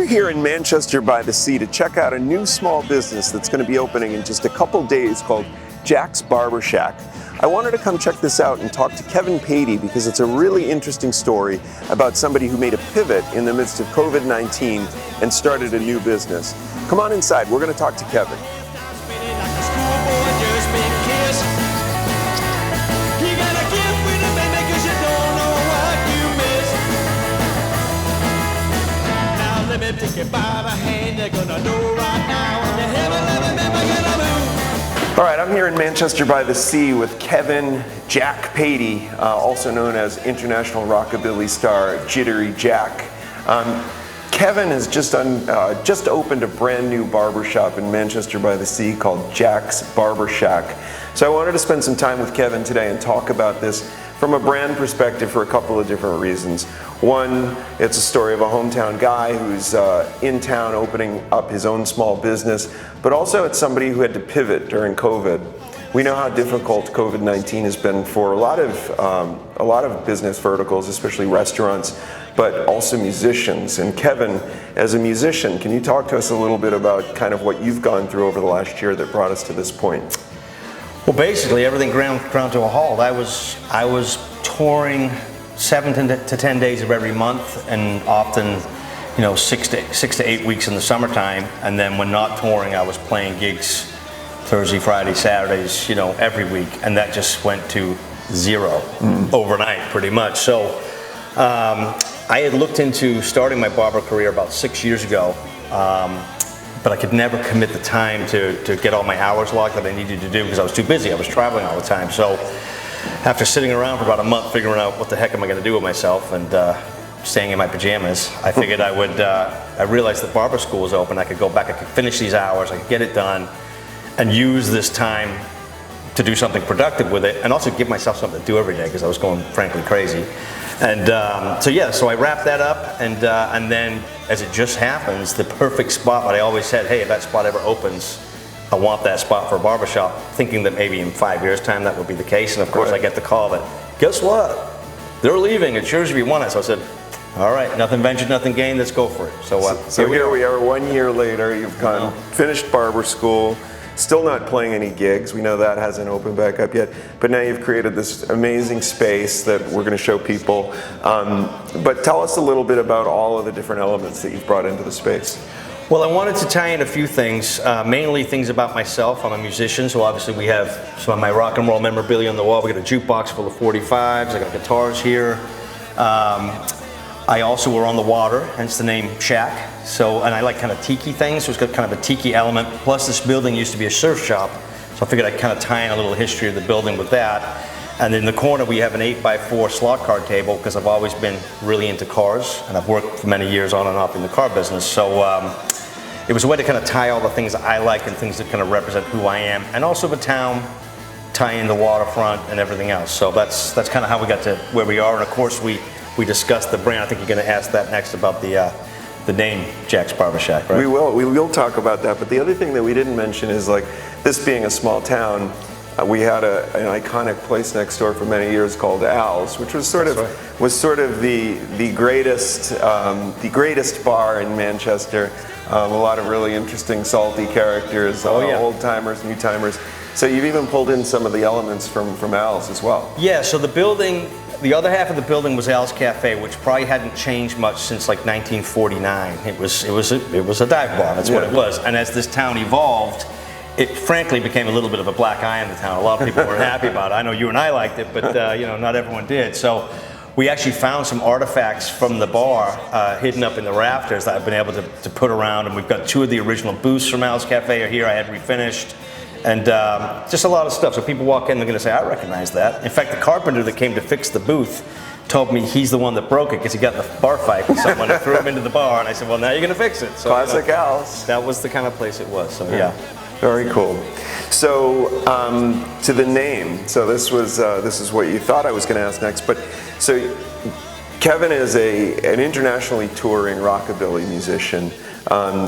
We're here in Manchester by the Sea to check out a new small business that's going to be opening in just a couple days called Jack's Barber Shack. I wanted to come check this out and talk to Kevin Patey because it's a really interesting story about somebody who made a pivot in the midst of COVID-19 and started a new business. Come on inside, we're going to talk to Kevin. All right, I'm here in Manchester by the Sea with Kevin Jack Patey, also known as international rockabilly star Jittery Jack. Kevin has just opened a brand new barber shop in Manchester by the Sea called Jack's Barber Shack. So I wanted to spend some time with Kevin today and talk about this from a brand perspective for a couple of different reasons. One, it's a story of a hometown guy who's in town opening up his own small business, but also it's somebody who had to pivot during COVID. We know how difficult COVID-19 has been for a lot of business verticals, especially restaurants, but also musicians. And Kevin, as a musician, can you talk to us a little bit about kind of what you've gone through over the last year that brought us to this point? Well, basically everything ground to a halt. I was touring 7 to 10 days of every month, and often, 6 to 8 weeks in the summertime. And then when not touring, I was playing gigs Thursday, Friday, Saturdays, every week, and that just went to zero overnight, pretty much. So I had looked into starting my barber career about 6 years ago. But I could never commit the time to get all my hours logged that I needed to do because I was too busy. I was traveling all the time. So after sitting around for about a month figuring out what the heck am I going to do with myself and staying in my pajamas, I figured I realized that barber school was open. I could go back, I could finish these hours, I could get it done and use this time to do something productive with it and also give myself something to do every day because I was going frankly crazy. And so I wrapped that up, and then as it just happens, the perfect spot. But I always said, hey, if that spot ever opens, I want that spot for a barbershop, thinking that maybe in 5 years' time that would be the case. And of course, I get the call that, guess what? They're leaving. It's yours if you want it. So I said, all right, nothing ventured, nothing gained. Let's go for it. So here we are 1 year later. You've finished barber school. Still not playing any gigs. We know that hasn't opened back up yet. But now you've created this amazing space that we're going to show people. But tell us a little bit about all of the different elements that you've brought into the space. Well, I wanted to tie in a few things, mainly things about myself. I'm a musician, so obviously we have some of my rock and roll memorabilia on the wall. We got a jukebox full of 45s. I got guitars here. I also were on the water, hence the name Shack. And I like kind of tiki things, so it's got kind of a tiki element. Plus this building used to be a surf shop, so I figured I'd kind of tie in a little history of the building with that. And in the corner we have an 8x4 slot car table because I've always been really into cars and I've worked for many years on and off in the car business. So it was a way to kind of tie all the things that I like and things that kind of represent who I am, and also the town, tie in the waterfront and everything else. So that's kind of how we got to where we are. And of course we discussed the brand. I think you're going to ask that next about the name Jack's Barber Shack, right? We will talk about that. But the other thing that we didn't mention is, like, this being a small town, we had an iconic place next door for many years called Als, which was sort of the greatest bar in Manchester. A lot of really interesting salty characters, old timers, new timers. So you've even pulled in some of the elements from Als as well. Yeah. So the other half of the building was Als Cafe, which probably hadn't changed much since like 1949. It was a dive bar. That's what it was. And as this town evolved, it frankly became a little bit of a black eye in the town. A lot of people weren't happy about it. I know you and I liked it, but not everyone did. So we actually found some artifacts from the bar hidden up in the rafters that I've been able to put around. And we've got 2 of the original booths from Als Cafe are here. I had refinished. And just a lot of stuff. So people walk in, they're going to say, I recognize that. In fact, the carpenter that came to fix the booth told me he's the one that broke it because he got in a bar fight with someone and threw him into the bar. And I said, well, now you're going to fix it. So, classic Als. That was the kind of place it was. So yeah. Very cool. So to the name. So this is what you thought I was going to ask next. But so Kevin is an internationally touring rockabilly musician.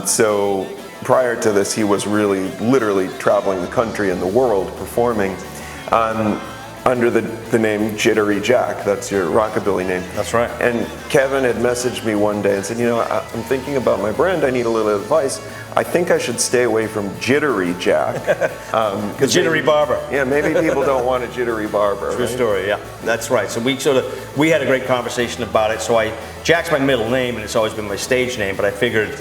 So prior to this, he was really literally traveling the country and the world performing. under the name Jittery Jack. That's your rockabilly name. That's right. And Kevin had messaged me one day and said, you know, I'm thinking about my brand. I need a little advice. I think I should stay away from Jittery Jack. The jittery barber. Yeah, maybe people don't want a jittery barber. True right? story, yeah. That's right. So we had a great conversation about it. So Jack's my middle name, and it's always been my stage name, but I figured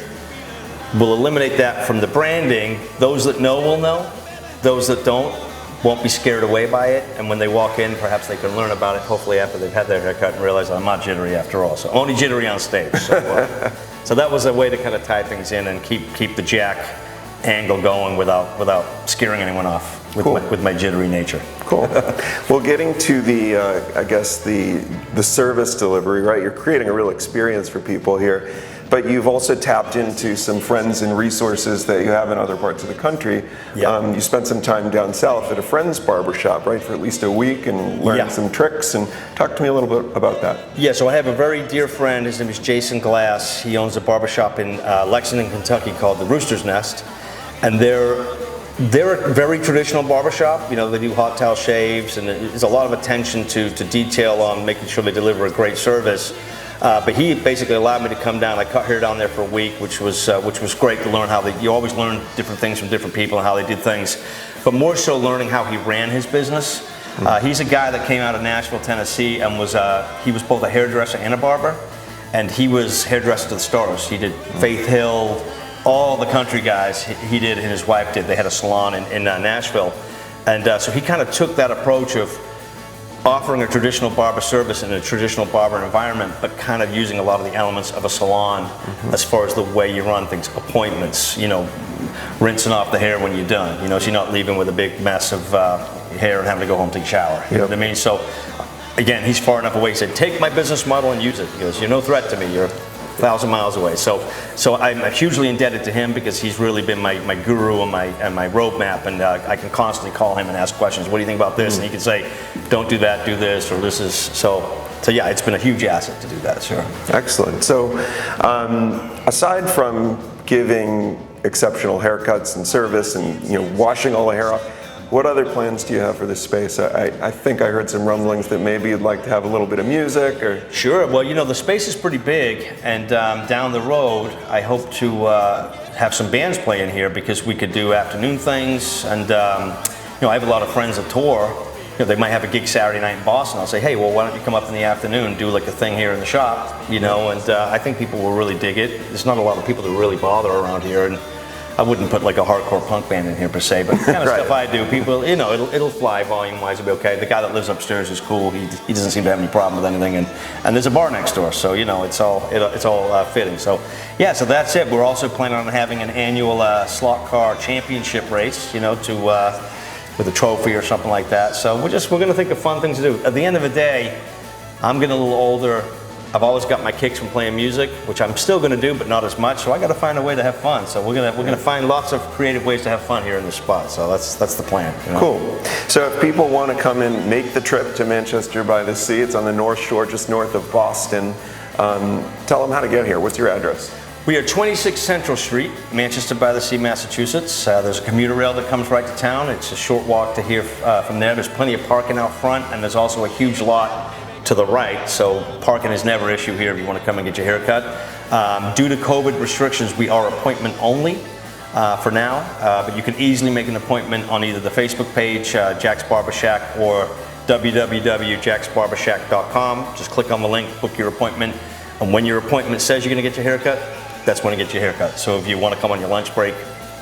we'll eliminate that from the branding. Those that know will know. Those that don't won't be scared away by it, and when they walk in, perhaps they can learn about it, hopefully after they've had their haircut and realize I'm not jittery after all. So only jittery on stage. So that was a way to kind of tie things in and keep the Jack angle going without scaring anyone off with, with my jittery nature. Cool. Well, getting to the, I guess the service delivery, right? You're creating a real experience for people here, but you've also tapped into some friends and resources that you have in other parts of the country. Yep. You spent some time down south at a friend's barbershop, right, for at least a week and learned some tricks. And talk to me a little bit about that. Yeah, so I have a very dear friend. His name is Jason Glass. He owns a barbershop in Lexington, Kentucky called the Roosters Nest. And they're a very traditional barbershop. You know, they do hot towel shaves, and there's a lot of attention to detail on making sure they deliver a great service. But he basically allowed me to come down. I cut hair down there for a week, which was great to learn how you always learn different things from different people and how they did things. But more so learning how he ran his business. He's a guy that came out of Nashville, Tennessee, and he was both a hairdresser and a barber. And he was hairdresser to the stars. He did Faith Hill, all the country guys he did and his wife did. They had a salon in Nashville. And so he kind of took that approach of offering a traditional barber service in a traditional barber environment, but kind of using a lot of the elements of a salon as far as the way you run things, appointments, you know, rinsing off the hair when you're done, you know, so you're not leaving with a big mess of hair and having to go home and take a shower, you know what I mean? So again, he's far enough away. He said, take my business model and use it. He goes, you're no threat to me. You're 1,000 miles away. So I'm hugely indebted to him because he's really been my guru and my roadmap, and I can constantly call him and ask questions. What do you think about this? And he can say, don't do that, do this, or this is so yeah, it's been a huge asset to do that, sure. Excellent. So aside from giving exceptional haircuts and service and, you know, washing all the hair off, what other plans do you have for this space? I think I heard some rumblings that maybe you'd like to have a little bit of music or... Sure. Well, you know, the space is pretty big, and down the road, I hope to have some bands play in here because we could do afternoon things, and, you know, I have a lot of friends that tour. You know, they might have a gig Saturday night in Boston. I'll say, hey, well, why don't you come up in the afternoon and do like a thing here in the shop, you know, and I think people will really dig it. There's not a lot of people that really bother around here, and I wouldn't put like a hardcore punk band in here per se, but the kind of stuff I do, people, you know, it'll fly volume-wise, it'll be okay. The guy that lives upstairs is cool. He doesn't seem to have any problem with anything, and there's a bar next door, so you know, it's all fitting. So yeah, so that's it. We're also planning on having an annual slot car championship race, you know, with a trophy or something like that. So we're going to think of fun things to do. At the end of the day, I'm getting a little older. I've always got my kicks from playing music, which I'm still going to do, but not as much. So I got to find a way to have fun. So we're gonna find lots of creative ways to have fun here in this spot. So that's the plan. You know? Cool. So if people want to come and make the trip to Manchester by the Sea, it's on the North Shore, just north of Boston. Tell them how to get here. What's your address? We are 26 Central Street, Manchester by the Sea, Massachusetts. There's a commuter rail that comes right to town. It's a short walk to here from there. There's plenty of parking out front, and there's also a huge lot to the right, so parking is never an issue here if you want to come and get your hair cut. Due to COVID restrictions, we are appointment only for now, but you can easily make an appointment on either the Facebook page, Jack's Barber Shack, or www.jacksbarbershack.com. Just click on the link, book your appointment, and when your appointment says you're going to get your haircut, that's when you get your haircut. So if you want to come on your lunch break,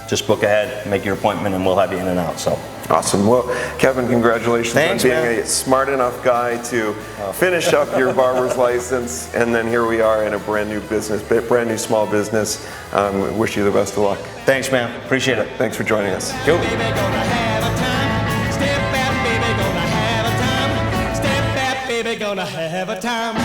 just book ahead, make your appointment, and we'll have you in and out. So. Awesome. Well, Kevin, congratulations on being a smart enough guy to finish up your barber's license, and then here we are in a brand new small business. Wish you the best of luck. Thanks, man. Appreciate it. Thanks for joining us. Cool. Gonna have a time.